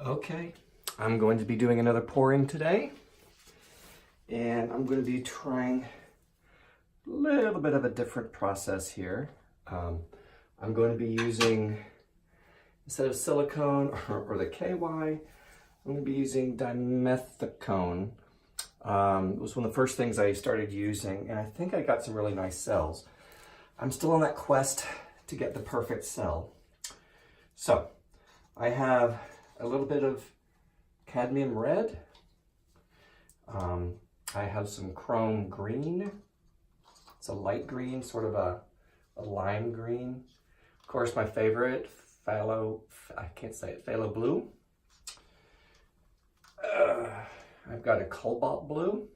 Okay, I'm going to be doing another pouring today, and I'm going to be trying a little bit of a different process here. I'm going to be using, instead of silicone or the KY, I'm going to be using dimethicone. It was one of the first things I started using, and I think I got some really nice cells. I'm still on that quest to get the perfect cell. So, I have a little bit of cadmium red. I have some chrome green. It's a light green, sort of a lime green. Of course, my favorite, phthalo blue. I've got a cobalt blue.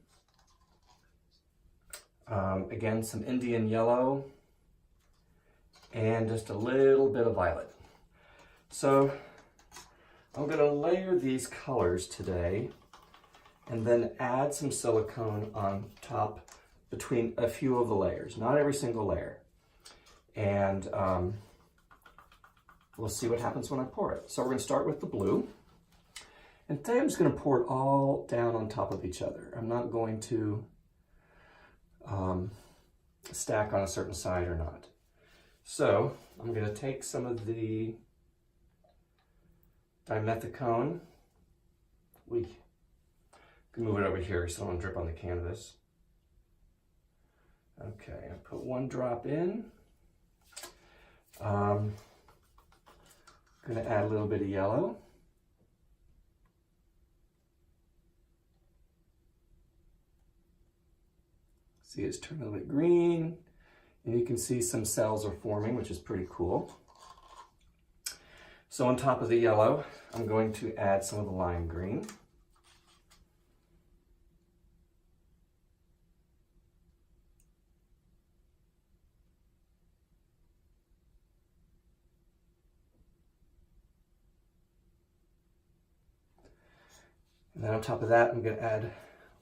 Again, some Indian yellow, and just a little bit of violet. So I'm going to layer these colors today and then add some silicone on top between a few of the layers, not every single layer. And we'll see what happens when I pour it. So we're going to start with the blue. And today I'm just going to pour it all down on top of each other. I'm not going to stack on a certain side or not. So I'm going to take some of the dimethicone. We can move it over here so it won't drip on the canvas. Okay, I put one drop in. I'm going to add a little bit of yellow. See, it's turned a little bit green, and you can see some cells are forming, which is pretty cool. So on top of the yellow, I'm going to add some of the lime green. And then on top of that, I'm going to add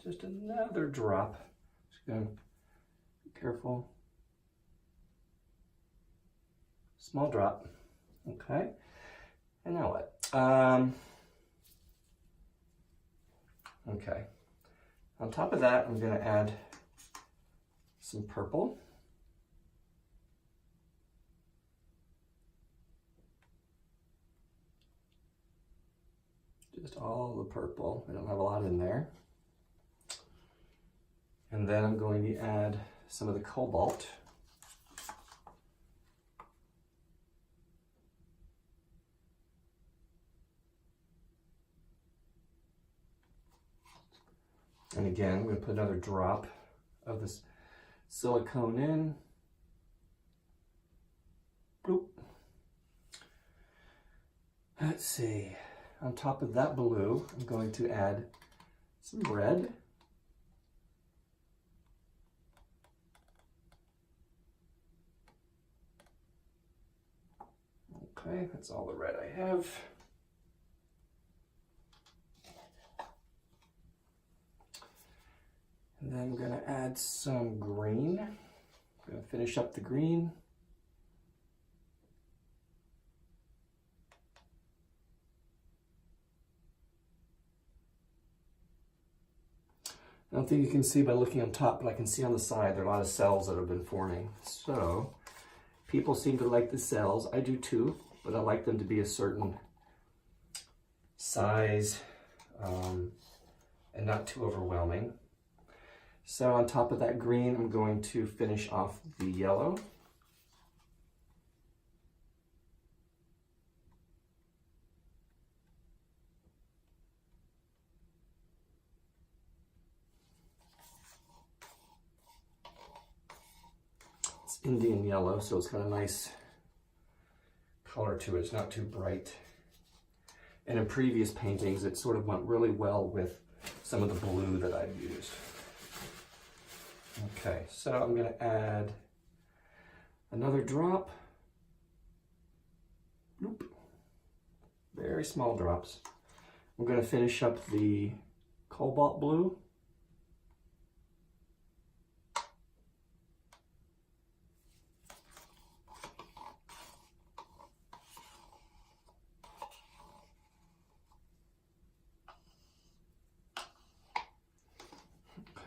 just another drop. Just going to be careful. Small drop. Okay. And now what? Okay. On top of that, I'm going to add some purple. Just all the purple. I don't have a lot in there. And then I'm going to add some of the cobalt. And again, I'm going to put another drop of this silicone in. Bloop. Let's see. On top of that blue, I'm going to add some red. Okay, that's all the red I have. And then I'm going to add some green. I'm going to finish up the green. I don't think you can see by looking on top, but I can see on the side there are a lot of cells that have been forming. So people seem to like the cells. I do too, but I like them to be a certain size and not too overwhelming. So on top of that green, I'm going to finish off the yellow. It's Indian yellow, so it's got a nice color to it. It's not too bright. And in previous paintings, it sort of went really well with some of the blue that I've used. Okay, so I'm going to add another drop. Nope. Very small drops. I'm going to finish up the cobalt blue.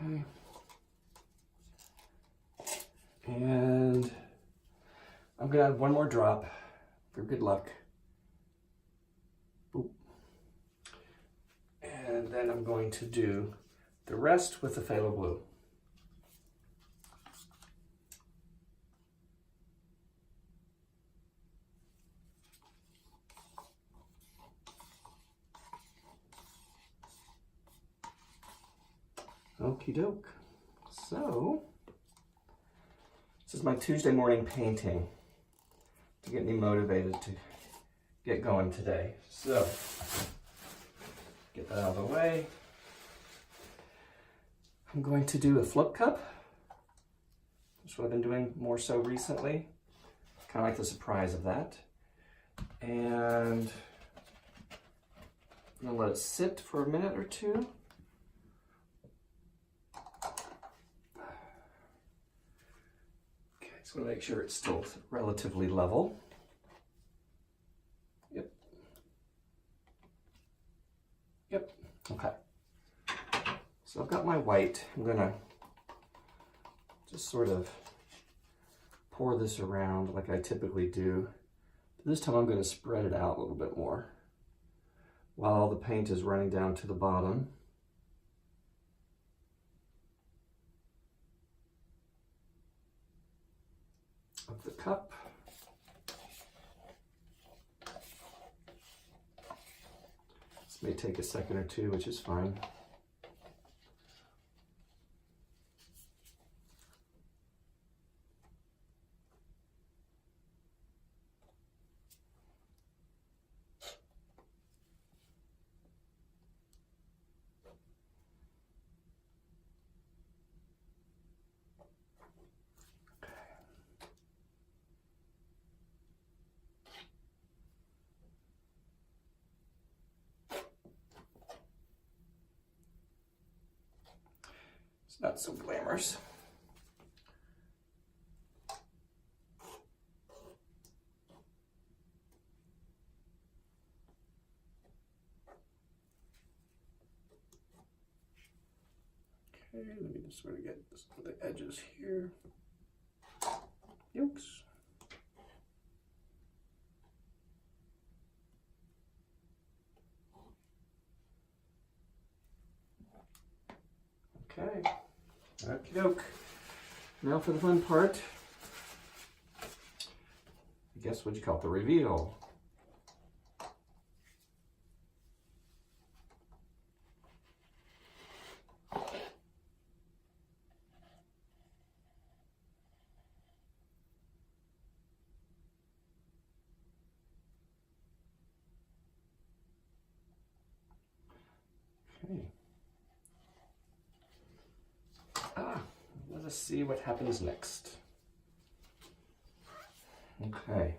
Okay. And I'm gonna add one more drop for good luck. Boop. And then I'm going to do the rest with the phthalo blue. Okie doke. So, this is my Tuesday morning painting to get me motivated to get going today. So, get that out of the way. I'm going to do a flip cup. That's what I've been doing more so recently. Kind of like the surprise of that. And I'm gonna let it sit for a minute or two. Just want to make sure it's still relatively level. Yep. Yep. Okay. So I've got my white. I'm going to just sort of pour this around like I typically do. This time I'm going to spread it out a little bit more while the paint is running down to the bottom. Of the cup. This may take a second or two, which is fine. It's not so glamorous. Okay, let me just sort of get some of the edges here. Yolks. Okay, okie doke. Now for the fun part. I guess what you call it, the reveal. Okay. Let us see what happens next. Okay.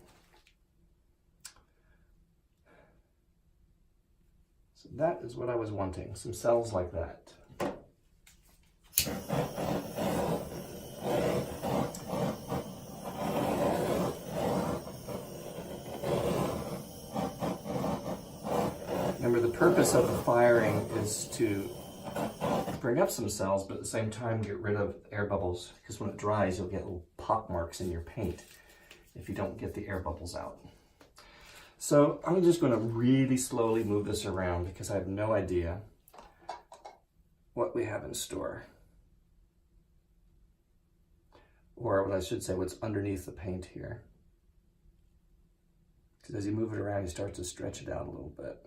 So that is what I was wanting, some cells like that. Remember, the purpose of the firing is to bring up some cells, but at the same time get rid of air bubbles, because when it dries you'll get little pock marks in your paint if you don't get the air bubbles out. So I'm just going to really slowly move this around because I have no idea what we have in store, or what I should say, what's underneath the paint here, because as you move it around you start to stretch it out a little bit.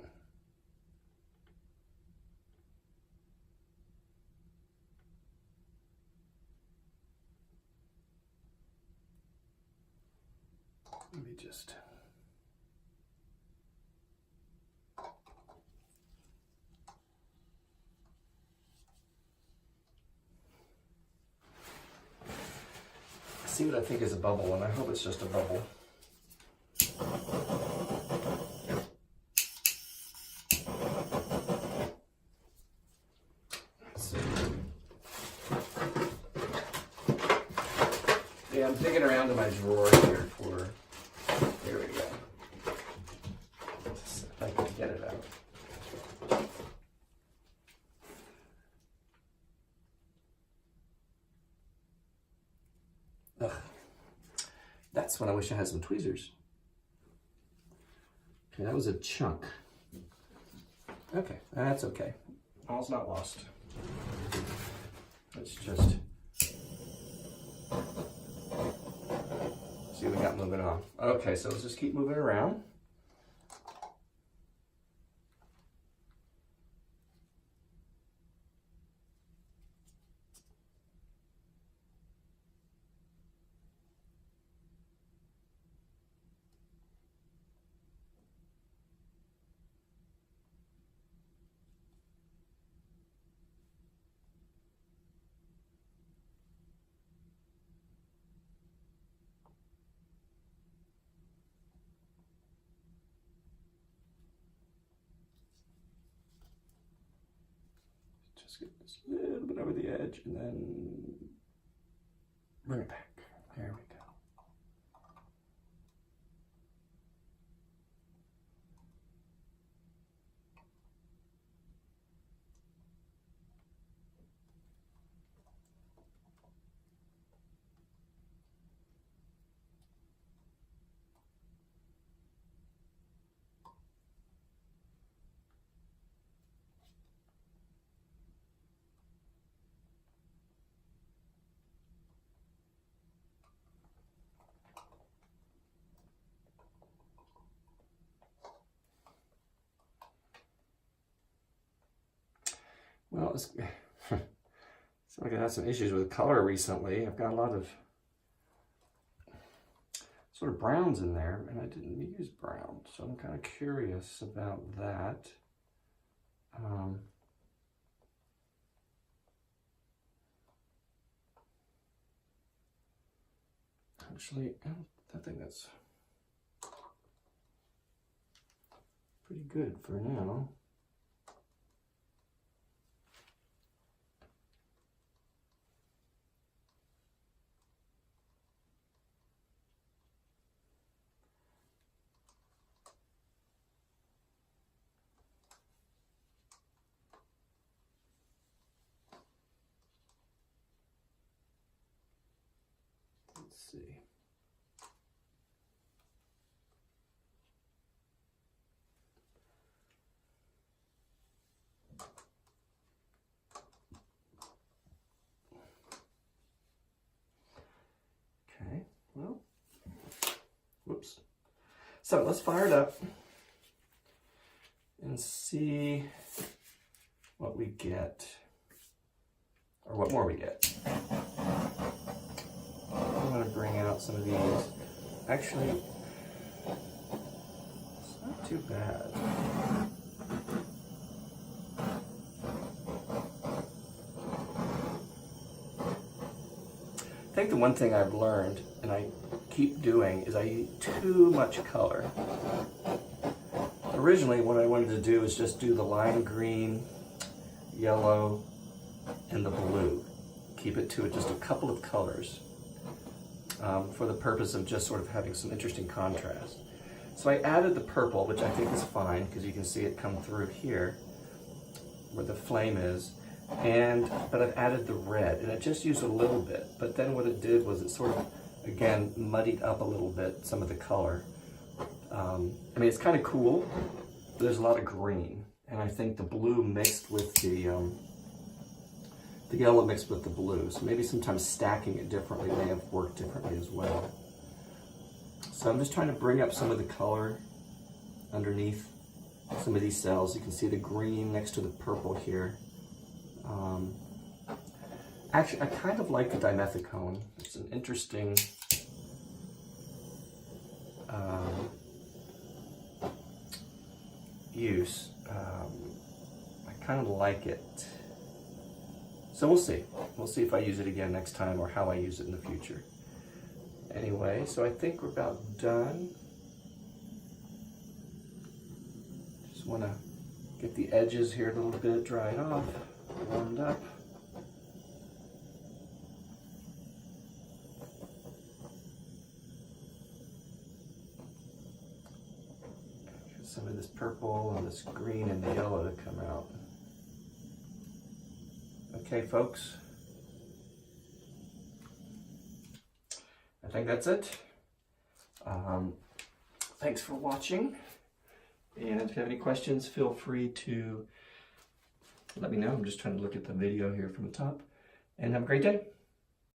Let me just see what I think is a bubble, and I hope it's just a bubble. Let's see. Yeah, I'm digging around in my drawer here for. There we go. Let's see if I can get it out. That's when I wish I had some tweezers. Okay, that was a chunk. Okay, that's okay. All's not lost. Let's just see what we got moving on. Okay, so let's just keep moving around. Just get this a little bit over the edge and then bring it back. There we go. Well, it's like I had some issues with color recently. I've got a lot of sort of browns in there, and I didn't use brown, so I'm kind of curious about that. Actually, I think that's pretty good for now. Let's see. Okay, well, whoops. So let's fire it up and see what we get, or what more we get. I'm going to bring out some of these. Actually, it's not too bad. I think the one thing I've learned, and I keep doing, is I eat too much color. Originally, what I wanted to do is just do the lime green, yellow, and the blue. Keep it to just a couple of colors. For the purpose of just sort of having some interesting contrast. So I added the purple, which I think is fine because you can see it come through here where the flame is, but I've added the red, and I just used a little bit, but then what it did was it sort of, again, muddied up a little bit some of the color. I mean, it's kind of cool. There's a lot of green, and I think the blue mixed with the yellow mixed with the blue, so maybe sometimes stacking it differently may have worked differently as well. So I'm just trying to bring up some of the color underneath some of these cells. You can see the green next to the purple here. Actually, I kind of like the dimethicone. It's an interesting use. I kind of like it. So we'll see. We'll see if I use it again next time or how I use it in the future. Anyway, so I think we're about done. Just want to get the edges here a little bit dried off, warmed up. Get some of this purple and this green and the yellow to come out. Okay, folks, I think that's it. Thanks for watching. And if you have any questions, feel free to let me know. I'm just trying to look at the video here from the top. And have a great day.